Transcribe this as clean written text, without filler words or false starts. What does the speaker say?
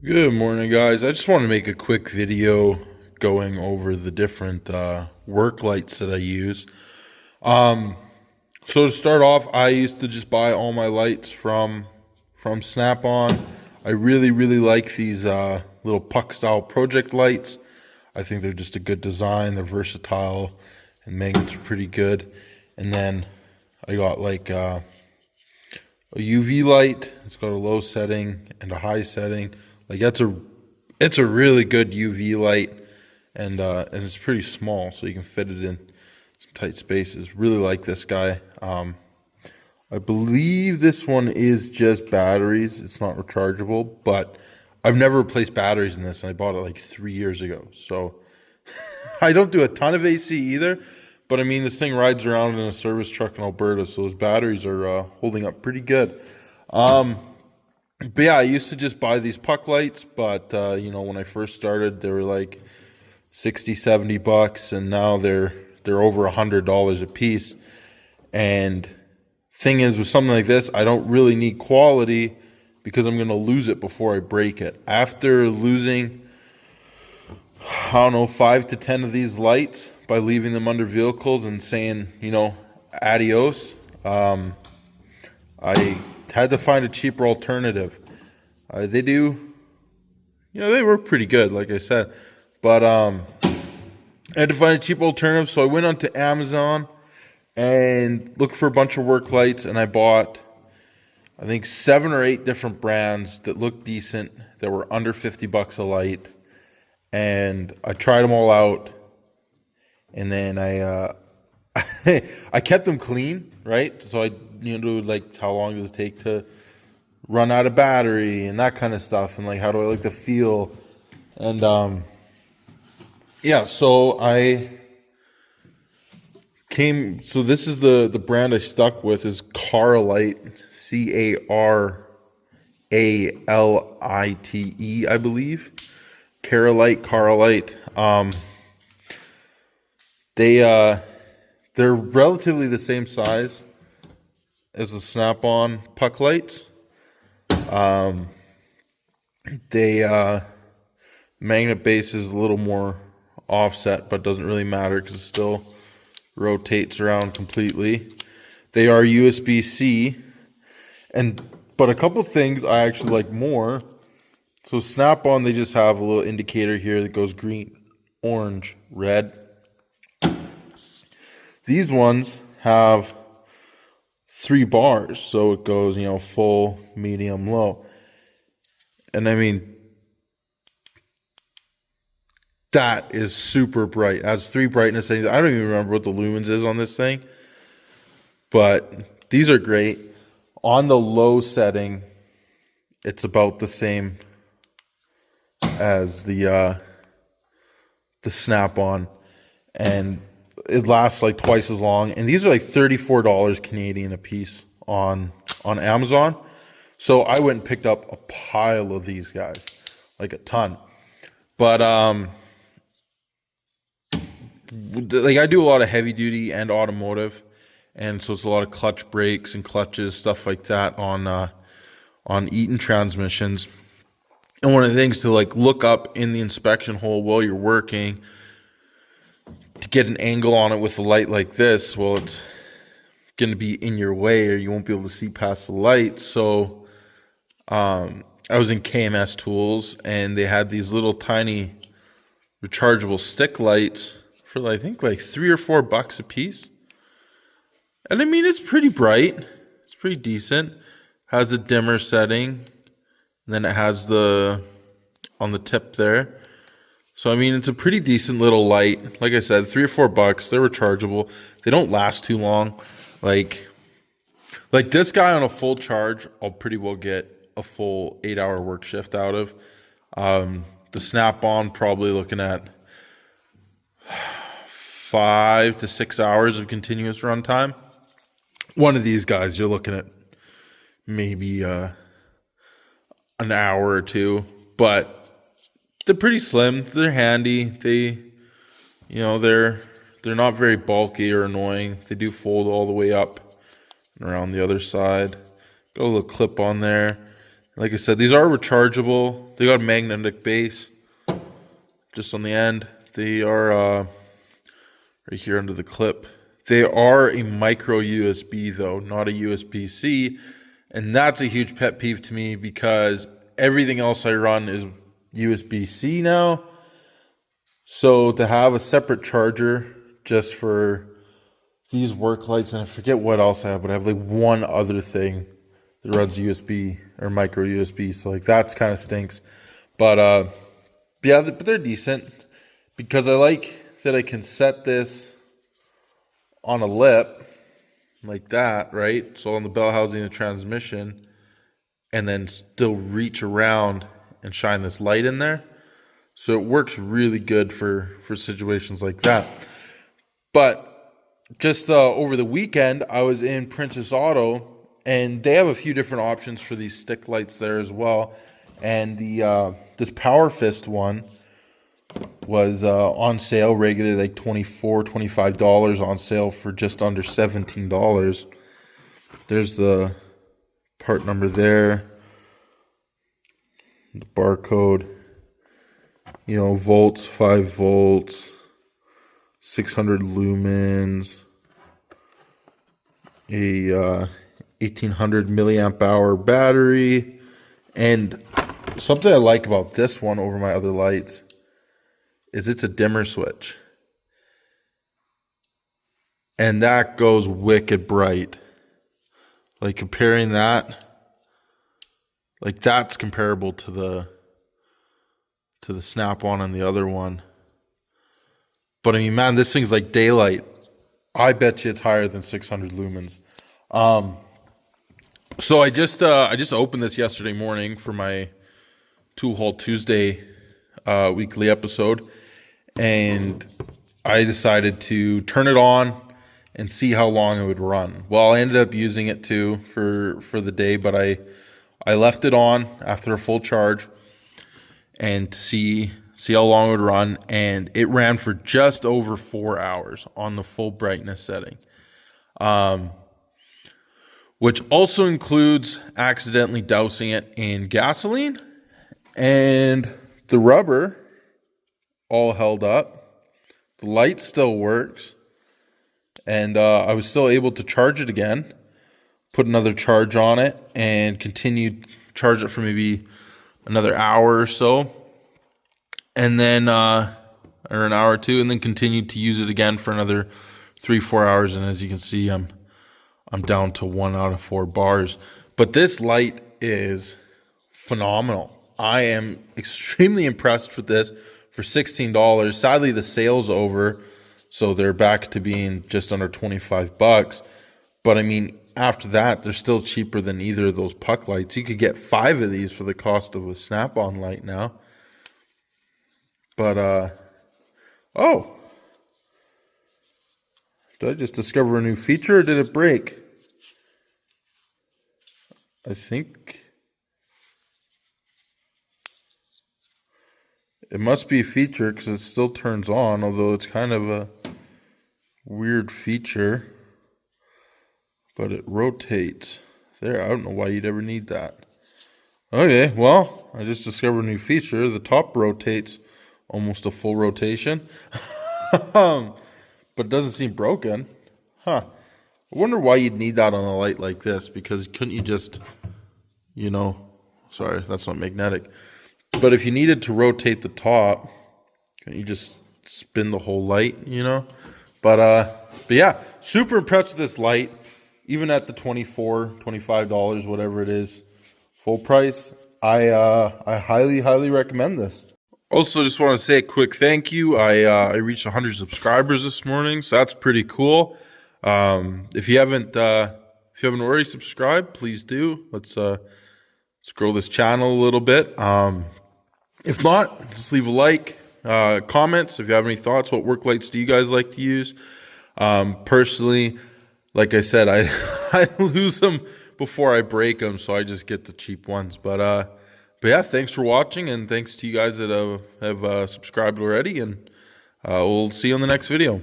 Good morning, guys. I just want to make a quick video going over the different work lights that I use. Um, so to start off, I used to just buy all my lights from Snap-on. I really like these little puck style project lights. I think they're just a good design. They're versatile, and magnets are pretty good. And then I got like a UV light. It's got a low setting and a high setting. Like it's a really good UV light, and it's pretty small, so you can fit it in some tight spaces. Really like this guy. I believe this one is just batteries. It's not rechargeable, but I've never replaced batteries in this, and I bought it like 3 years ago. So I don't do a ton of AC either, but I mean, this thing rides around in a service truck in Alberta, so those batteries are holding up pretty good. But yeah, I used to just buy these puck lights, but when I first started, they were like 60, 70 bucks, and now they're over $100 a piece. And thing is, with something like this, I don't really need quality because I'm going to lose it before I break it. After losing, I don't know, 5 to 10 of these lights by leaving them under vehicles and saying, adios, I had to find a cheaper alternative. They were pretty good, like I said, but I had to find a cheap alternative. So I went onto Amazon and looked for a bunch of work lights, and I bought, I think, 7 or 8 different brands that looked decent, that were under 50 bucks a light, and I tried them all out, and then I I kept them clean, right? So I knew like how long does it take to run out of battery and that kind of stuff, and like how do I like the feel, and so so this is the brand I stuck with is Carlite, Caralite, I believe. Carlite. They're relatively the same size as the Snap-on puck lights. Magnet base is a little more offset, but doesn't really matter because it still rotates around completely. They are USB-C, but a couple things I actually like more. So Snap-on, they just have a little indicator here that goes green, orange, red. These ones have 3 bars, so it goes, full, medium, low. And I mean, that is super bright. It has 3 brightness settings. I don't even remember what the lumens is on this thing, but these are great. On the low setting, it's about the same as the Snap-on, and it lasts like twice as long. And these are like $34 Canadian a piece on Amazon. So I went and picked up a pile of these guys, like a ton. But like I do a lot of heavy duty and automotive, and so it's a lot of clutch brakes and clutches, stuff like that on Eaton transmissions. And one of the things to like look up in the inspection hole while you're working to get an angle on it with a light like this, well, it's going to be in your way or you won't be able to see past the light. So I was in KMS Tools, and they had these little tiny rechargeable stick lights for I think like $3 or $4 a piece. And I mean, it's pretty bright. It's pretty decent. Has a dimmer setting. And then it has on the tip there. So I mean, it's a pretty decent little light. Like I said, $3 or $4. They're rechargeable. They don't last too long. Like this guy on a full charge, I'll pretty well get a full 8-hour work shift out of. The Snap-on, probably looking at 5 to 6 hours of continuous runtime. One of these guys, you're looking at maybe an hour or 2, but they're pretty slim. They're handy. They're not very bulky or annoying. They do fold all the way up and around the other side. Got a little clip on there. Like I said, these are rechargeable. They got a magnetic base just on the end. They are right here under the clip. They are a micro USB though, not a USB-C. And that's a huge pet peeve to me because everything else I run is USB-C now. So to have a separate charger just for these work lights, and I forget what else I have, but I have like one other thing that runs USB or micro USB. So like that's kind of stinks. But yeah, but they're decent because I like that I can set this on a lip like that, right? So on the bell housing and transmission, and then still reach around and shine this light in there. So it works really good for situations like that. But just over the weekend, I was in Princess Auto, and they have a few different options for these stick lights there as well. And the this Power Fist one was on sale, regularly like $24, $25, on sale for just under $17. There's the part number there, the barcode, you know, volts, 5 volts, 600 lumens, a 1800 milliamp hour battery. And something I like about this one over my other lights is it's a dimmer switch. And that goes wicked bright. Like comparing that, like that's comparable to the snap-on and the other one. But I mean, man, this thing's like daylight. I bet you it's higher than 600 lumens. So I just opened this yesterday morning for my Tool Haul Tuesday weekly episode, and I decided to turn it on and see how long it would run. Well, I ended up using it too for the day, but I left it on after a full charge and see how long it would run, and it ran for just over 4 hours on the full brightness setting. Which also includes accidentally dousing it in gasoline, and the rubber all held up. The light still works, and I was still able to charge it again, put another charge on it, and continue charge it for maybe another hour or so, and then or an hour or two, and then continued to use it again for another 3-4 hours. And as you can see, I'm down to 1 out of 4 bars. But this light is phenomenal. I am extremely impressed with this for $16. Sadly, the sale's over, so they're back to being just under $25. But I mean, after that, they're still cheaper than either of those puck lights. You could get 5 of these for the cost of a snap-on light now. But, oh. Did I just discover a new feature, or did it break? I think it must be a feature because it still turns on, although it's kind of a weird feature. But it rotates. There, I don't know why you'd ever need that. Okay, well, I just discovered a new feature. The top rotates almost a full rotation. But it doesn't seem broken. Huh. I wonder why you'd need that on a light like this, because couldn't you just, you know, sorry, that's not magnetic. But if you needed to rotate the top, couldn't you just spin the whole light, you know? But yeah, super impressed with this light. Even at the $24, $25, whatever it is, full price, I highly recommend this. Also, just want to say a quick thank you. I reached 100 subscribers this morning, so that's pretty cool. If you haven't already subscribed, please do. Let's grow this channel a little bit. If not, just leave a like, comments. If you have any thoughts, what work lights do you guys like to use? Personally, like I said, I lose them before I break them, so I just get the cheap ones. But yeah, thanks for watching, and thanks to you guys that have subscribed already, and we'll see you on the next video.